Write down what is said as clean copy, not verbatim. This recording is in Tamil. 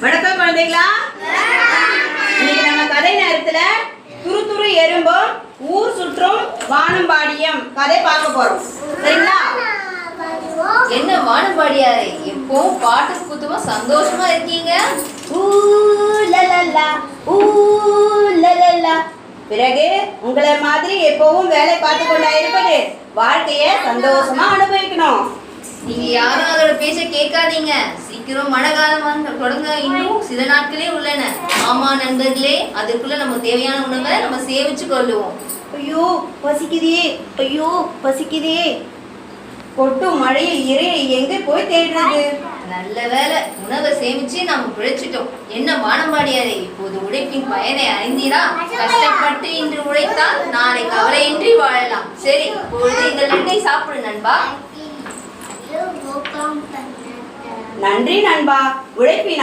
வணக்கம் குழந்தைகளா. இன்னைக்கு நம்ம கதை நேரத்துல துரு துரு எறும்பும் ஊர் சுற்றும் வானம்பாடியும் கதை பார்க்க போறோம். சரிங்களா? என்ன வானம்பாடியாரே, எப்போ பாட்டு குத்துமா சந்தோஷமா இருக்கீங்க? ஊ லலலா ஊ லலலா. பிறகு உங்களை மாதிரி எப்பவும் வேலை பார்த்து கொண்டா இருப்பது வாழ்க்கைய சந்தோஷமா அனுபவிக்கணும். நீங்க யாரும் அதோட பேச்ச கேட்காதீங்க. சீக்கிரம் மழை காலம் தொடங்க இன்னும் சில நாட்களே உள்ளன. ஆமா நண்பர்களே, அதுக்குள்ள நம்ம தேவையான உணவை நம்ம சேமிச்சு கொள்ளுவோம். ஐயோ பசிக்குதே, ஐயோ பசிக்குதே. கொட்டும் மழையில் இறையை எங்க போய் தேடுறது? நல்ல வேலை, உணவை சேமிச்சு நாம பிழைச்சிட்டோம். என்ன வானம்பாடியாரே, இப்போது உழைப்பின் பயனை அறிந்தீரா? கஷ்டப்பட்டு இன்று உழைத்தால் நாளை கவலையின்றி வாழலாம். சரி, இப்பொழுது இந்த லட்டை சாப்பிடு நண்பா. நன்றி நண்பா. உழைப்பின்